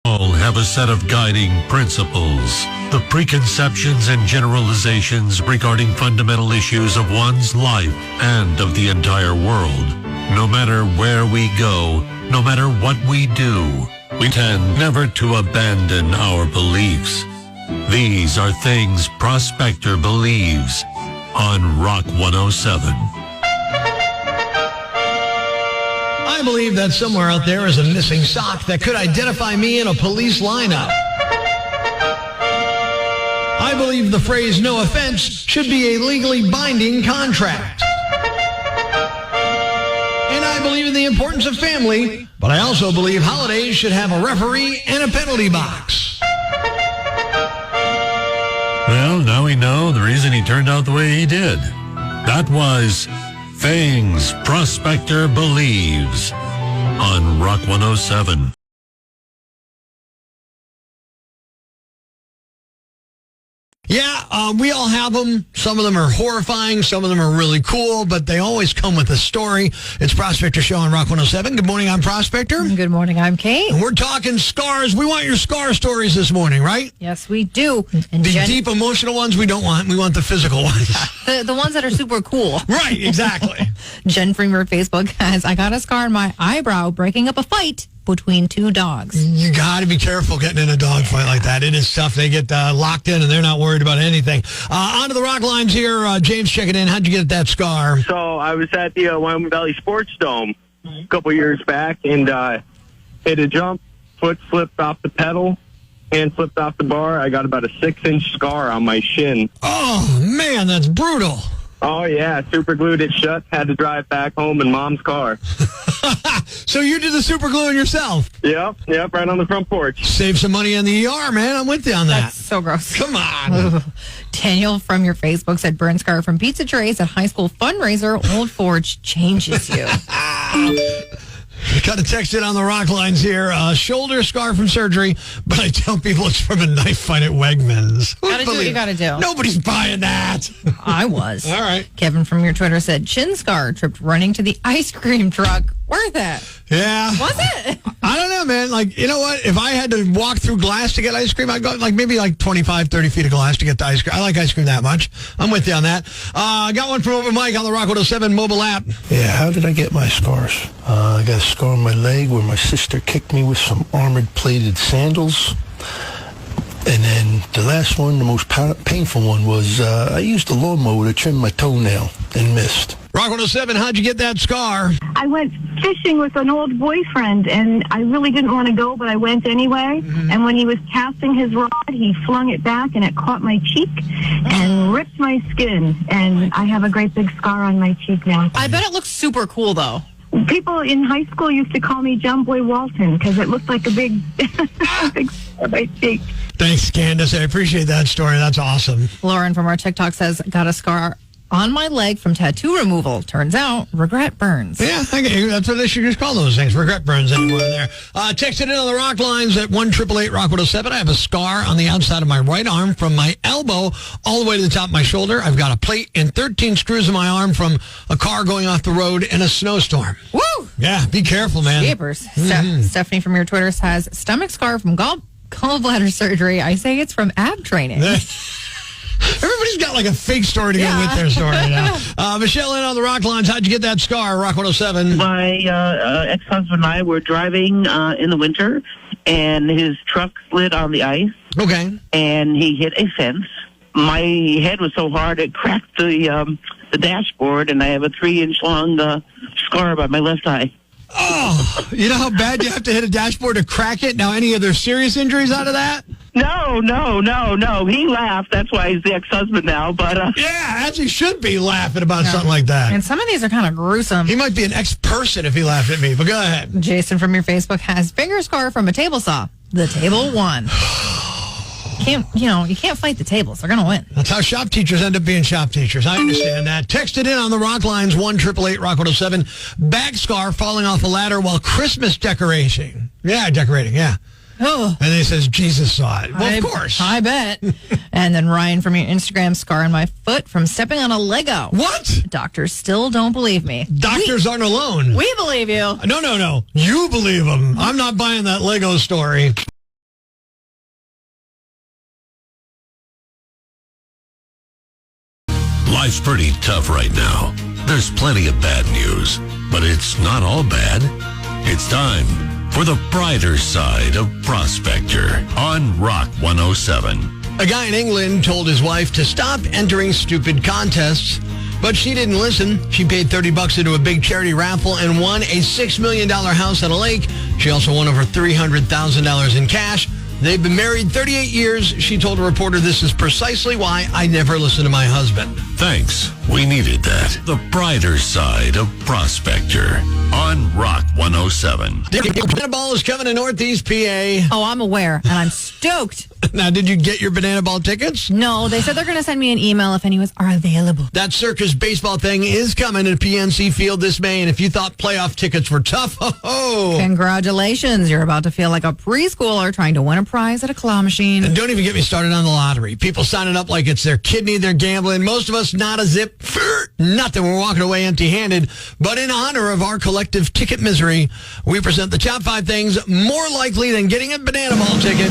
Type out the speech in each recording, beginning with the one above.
All have a set of guiding principles, the preconceptions and generalizations regarding fundamental issues of one's life and of the entire world. No matter where we go, no matter what we do, we tend never to abandon our beliefs. These are things Prospector believes on Rock 107. I believe that somewhere out there is a missing sock that could identify me in a police lineup. I believe the phrase "no offense" should be a legally binding contract. And I believe in the importance of family, but I also believe holidays should have a referee and a penalty box. Well, now we know the reason he turned out the way he did. That was Things Prospector Believes on Rock 107. Yeah, we all have them. Some of them are horrifying. Some of them are really cool, but they always come with a story. It's Prospector Show on Rock 107. Good morning, I'm Prospector. Good morning, I'm Kate. And we're talking scars. We want your scar stories this morning, right? Yes, we do. And the deep emotional ones we don't want. We want the physical ones. The ones that are super cool. Right, exactly. Jen from your Facebook has, I got a scar on my eyebrow breaking up a fight between two dogs. You got to be careful getting in a dog fight like that. It is tough. They get locked in and they're not worried about anything. On to the rock lines here. James checking in. How'd you get that scar? So I was at the Wyoming Valley Sports Dome a couple years back and hit a jump, foot slipped off the pedal, hand slipped off the bar. I got about a 6-inch scar on my shin. Oh, man, that's brutal. Oh, yeah, super glued it shut. Had to drive back home in Mom's car. So you did the super gluing yourself? Yep, right on the front porch. Save some money on the ER, man. I'm with you on that. That's so gross. Come on. Daniel from your Facebook said, burn scar from pizza trays at high school fundraiser. Old Forge changes you. Got a text in on the rock lines here. Shoulder scar from surgery, but I tell people it's from a knife fight at Wegmans. Gotta do what you gotta do. Nobody's buying that. I was. All right. Kevin from your Twitter said, chin scar, tripped running to the ice cream truck. Worth it. Yeah. Was it? I don't know, man. Like, you know what? If I had to walk through glass to get ice cream, I'd go maybe 25, 30 feet of glass to get the ice cream. I like ice cream that much. I'm with you on that. I got one from over Mike on the Rock 107 mobile app. Yeah, how did I get my scars? I got a scar on my leg where my sister kicked me with some armored plated sandals. And then the last one, the most painful one, was I used a lawnmower to trim my toenail and missed. Rock 107, how'd you get that scar? I went fishing with an old boyfriend, and I really didn't want to go, but I went anyway. Mm-hmm. And when he was casting his rod, he flung it back, and it caught my cheek and ripped my skin. And I have a great big scar on my cheek now. I bet it looks super cool, though. People in high school used to call me John Boy Walton because it looked like a big, big scar on my cheek. Thanks, Candace. I appreciate that story. That's awesome. Lauren from our TikTok says, got a scar on my leg from tattoo removal. Turns out, regret burns. Yeah, that's what they should just call those things. Regret burns anywhere there. Text it in on the rock lines at 1-888-ROCK-107. I have a scar on the outside of my right arm from my elbow all the way to the top of my shoulder. I've got a plate and 13 screws in my arm from a car going off the road in a snowstorm. Woo! Yeah, be careful, man. Jeepers. Stephanie from your Twitter says, stomach scar from gallbladder surgery. I say it's from ab training. Everybody's got a fake story to go with their story now. Michelle in on the rock lines. How'd you get that scar, Rock 107? My ex-husband and I were driving in the winter, and his truck slid on the ice. Okay. And he hit a fence. My head was so hard it cracked the dashboard, and I have a 3-inch long scar by my left eye. Oh, you know how bad you have to hit a dashboard to crack it? Now, any other serious injuries out of that? No. He laughed. That's why he's the ex-husband now. But yeah, as he should be laughing about something like that. And some of these are kind of gruesome. He might be an ex-person if he laughed at me, but go ahead. Jason from your Facebook has finger scar from a table saw. The table won. You can't fight the tables. They're going to win. That's how shop teachers end up being shop teachers. I understand that. Text it in on the rock lines, 1-888-ROCK-107. Back scar falling off a ladder while Christmas decorating. Yeah, decorating, yeah. Oh. And then he says, Jesus saw it. Well, of course. I bet. And then Ryan from your Instagram, scar on my foot from stepping on a Lego. What? Doctors still don't believe me. Doctors aren't alone. We believe you. No. You believe them. I'm not buying that Lego story. Life's pretty tough right now. There's plenty of bad news, but it's not all bad. It's time for the brighter side of Prospector on Rock 107. A guy in England told his wife to stop entering stupid contests, but she didn't listen. She paid $30 into a big charity raffle and won a $6 million house on a lake. She also won over $300,000 in cash. They've been married 38 years. She told a reporter, "This is precisely why I never listen to my husband." Thanks. We needed that. The brighter side of Prospector on Rock 107. The banana ball is coming to Northeast PA. Oh, I'm aware, and I'm stoked. Now, did you get your banana ball tickets? No, they said they're going to send me an email if any are available. That circus baseball thing is coming to PNC Field this May, and if you thought playoff tickets were tough, Congratulations. You're about to feel like a preschooler trying to win a prize at a claw machine. And don't even get me started on the lottery. People signing up like it's their kidney they're gambling. Most of us, not a zip, nothing. We're walking away empty-handed. But in honor of our collective ticket misery, we present the top 5 things more likely than getting a banana ball ticket.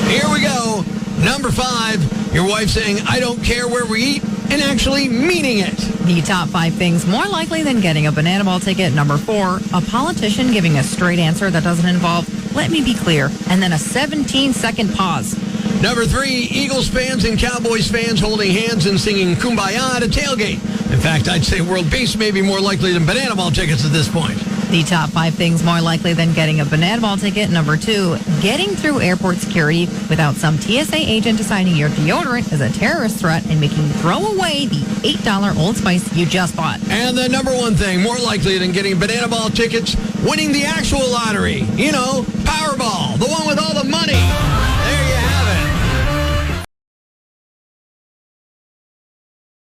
Here we go. Number 5, your wife saying, "I don't care where we eat," and actually meaning it. The top 5 things more likely than getting a banana ball ticket. Number 4, a politician giving a straight answer that doesn't involve, "Let me be clear," and then a 17-second pause. Number 3, Eagles fans and Cowboys fans holding hands and singing Kumbaya at a tailgate. In fact, I'd say world peace may be more likely than banana ball tickets at this point. The top 5 things more likely than getting a banana ball ticket. Number 2, getting through airport security without some TSA agent deciding your deodorant is a terrorist threat and making you throw away the $8 Old Spice you just bought. And the number 1 thing more likely than getting banana ball tickets, winning the actual lottery. You know, Powerball, the one with all the money. There you have it.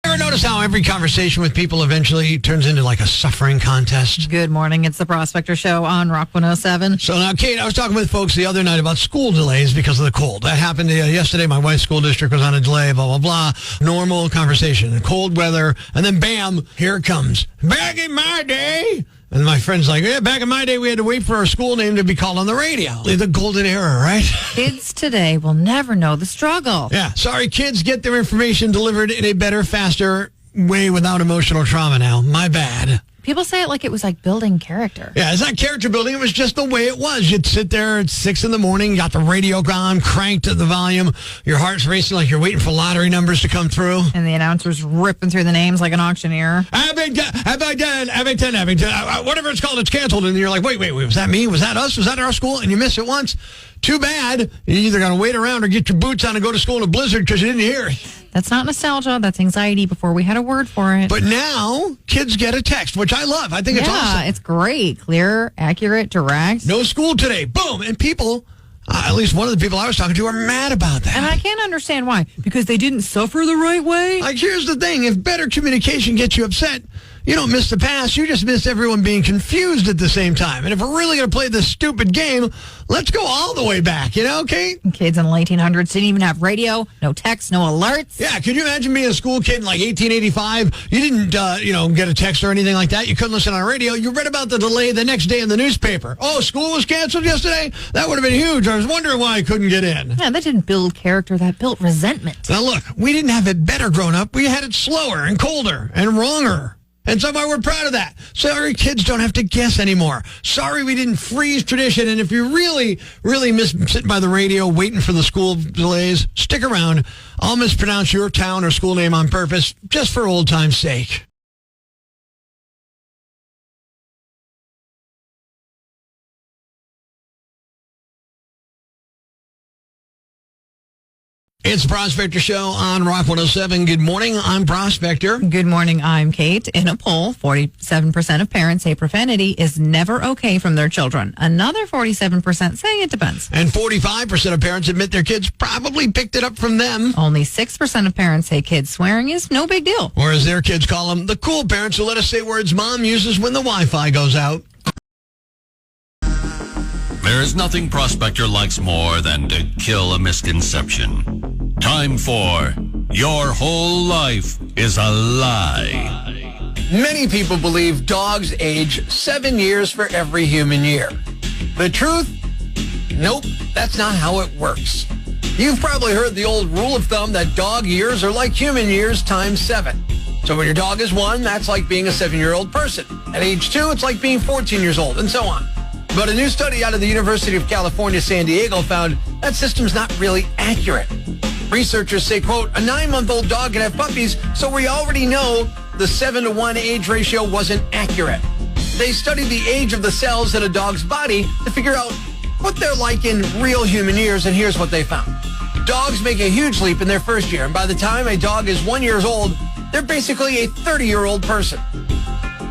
Ever notice how every conversation with people eventually turns into like a suffering contest? Good morning. It's the Prospector Show on Rock 107. So now, Kate, I was talking with folks the other night about school delays because of the cold. That happened yesterday. My wife's school district was on a delay, blah, blah, blah. Normal conversation. Cold weather. And then, bam, here it comes. Back in my day. And my friend's like, "Yeah, back in my day, we had to wait for our school name to be called on the radio." The golden era, right? Kids today will never know the struggle. Yeah. Sorry, kids get their information delivered in a better, faster way without emotional trauma now. My bad. People say it like it was like building character. Yeah, it's not character building. It was just the way it was. You'd sit there at 6 in the morning, got the radio on, cranked at the volume. Your heart's racing like you're waiting for lottery numbers to come through. And the announcer's ripping through the names like an auctioneer. Abington, whatever it's called, it's canceled. And you're like, wait, was that me? Was that us? Was that our school? And you miss it once. Too bad. You either got to wait around or get your boots on and go to school in a blizzard because you didn't hear it. That's not nostalgia. That's anxiety before we had a word for it. But now, kids get a text, which I love. I think it's awesome. Yeah, it's great. Clear, accurate, direct. No school today. Boom. And people, at least one of the people I was talking to, are mad about that. And I can't understand why. Because they didn't suffer the right way? Like, here's the thing. If better communication gets you upset, you don't miss the past. You just miss everyone being confused at the same time. And if we're really going to play this stupid game, let's go all the way back, you know, Kate? Kids in the 1800s didn't even have radio, no text, no alerts. Yeah, could you imagine being a school kid in like 1885? You didn't, get a text or anything like that. You couldn't listen on radio. You read about the delay the next day in the newspaper. Oh, school was canceled yesterday? That would have been huge. I was wondering why I couldn't get in. Yeah, that didn't build character. That built resentment. Now, look, we didn't have it better growing up. We had it slower and colder and wronger. And somehow we're proud of that. Sorry, kids don't have to guess anymore. Sorry we didn't freeze tradition. And if you really, really miss sitting by the radio waiting for the school delays, stick around. I'll mispronounce your town or school name on purpose, just for old time's sake. It's the Prospector Show on Rock 107. Good morning. I'm Prospector. Good morning. I'm Kate. In a poll, 47% of parents say profanity is never okay from their children. Another 47% say it depends. And 45% of parents admit their kids probably picked it up from them. Only 6% of parents say kids swearing is no big deal. Whereas their kids call them the cool parents who let us say words mom uses when the Wi-Fi goes out. There is nothing Prospector likes more than to kill a misconception. Time for Your Whole Life is a Lie. Many people believe dogs age 7 years for every human year. The truth? Nope, that's not how it works. You've probably heard the old rule of thumb that dog years are like human years times 7. So when your dog is 1, that's like being a 7-year-old person. At age 2, it's like being 14 years old, and so on. But a new study out of the University of California, San Diego found that system's not really accurate. Researchers say, quote, a 9-month-old dog can have puppies, so we already know the 7-to-1 age ratio wasn't accurate. They studied the age of the cells in a dog's body to figure out what they're like in real human years, and here's what they found. Dogs make a huge leap in their first year, and by the time a dog is 1 year old, they're basically a 30-year-old person.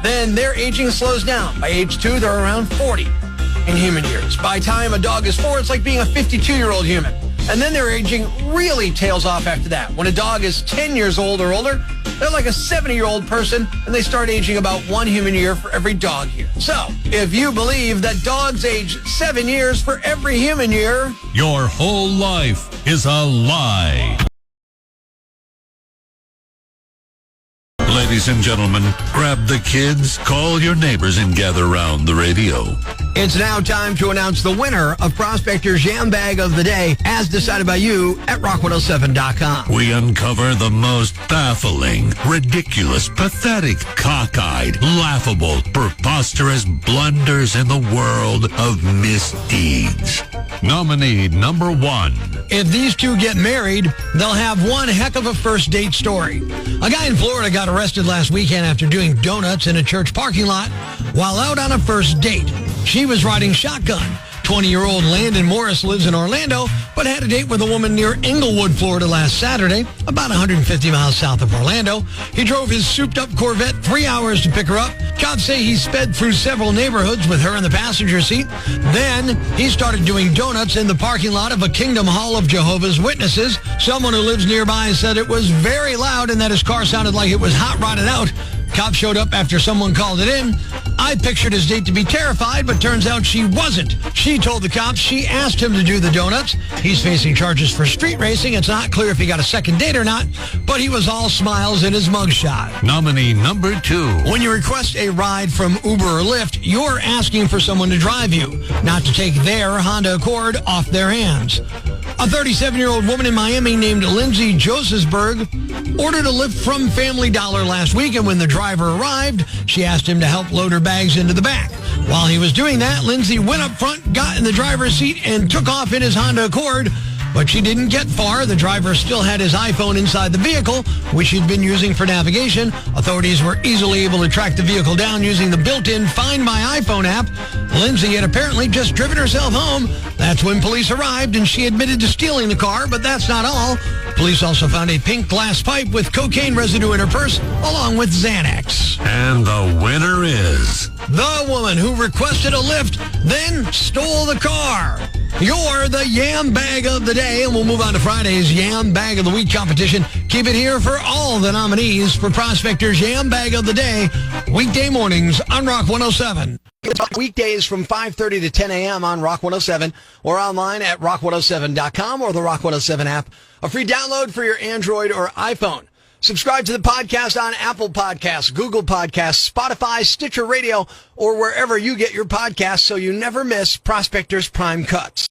Then their aging slows down. By age 2, they're around 40 in human years. By the time a dog is 4, it's like being a 52-year-old human. And then their aging really tails off after that. When a dog is 10 years old or older, they're like a 70-year-old person, and they start aging about 1 human year for every dog year. So, if you believe that dogs age 7 years for every human year, your whole life is a lie. Ladies and gentlemen, grab the kids, call your neighbors, and gather around the radio. it's now time to announce the winner of Prospector's Jam Bag of the Day, as decided by you at rock107.com. We uncover the most baffling, ridiculous, pathetic, cockeyed, laughable, preposterous blunders in the world of misdeeds. Nominee number 1. If these two get married, they'll have one heck of a first date story. A guy in Florida got arrested last weekend after doing donuts in a church parking lot while out on a first date. She was riding shotgun. 20-year-old Landon Morris lives in Orlando, but had a date with a woman near Englewood, Florida last Saturday, about 150 miles south of Orlando. He drove his souped-up Corvette 3 hours to pick her up. Cops say he sped through several neighborhoods with her in the passenger seat. Then he started doing donuts in the parking lot of a Kingdom Hall of Jehovah's Witnesses. Someone who lives nearby said it was very loud and that his car sounded like it was hot rodded out. Cops showed up after someone called it in. I pictured his date to be terrified, but turns out she wasn't. She told the cops she asked him to do the donuts. He's facing charges for street racing. It's not clear if he got a second date or not, but he was all smiles in his mugshot. Nominee number 2. When you request a ride from Uber or Lyft, you're asking for someone to drive you, not to take their Honda Accord off their hands. A 37-year-old woman in Miami named Lindsay Josefsberg ordered a Lyft from Family Dollar last week, and when the driver arrived, she asked him to help load her bags into the back. While he was doing that, Lindsay went up front, got in the driver's seat, and took off in his Honda Accord. But she didn't get far. The driver still had his iPhone inside the vehicle, which he'd been using for navigation. Authorities were easily able to track the vehicle down using the built-in Find My iPhone app. Lindsay had apparently just driven herself home. That's when police arrived, and she admitted to stealing the car, but that's not all. Police also found a pink glass pipe with cocaine residue in her purse, along with Xanax. And the winner is the woman who requested a lift, then stole the car. You're the Yam Bag of the Day, and we'll move on to Friday's Yam Bag of the Week competition. Keep it here for all the nominees for Prospector's Yam Bag of the Day, weekday mornings on Rock 107. Weekdays from 5:30 to 10 a.m. on Rock 107 or online at rock107.com or the Rock 107 app. A free download for your Android or iPhone. Subscribe to the podcast on Apple Podcasts, Google Podcasts, Spotify, Stitcher Radio, or wherever you get your podcasts so you never miss Prospector's Prime Cuts.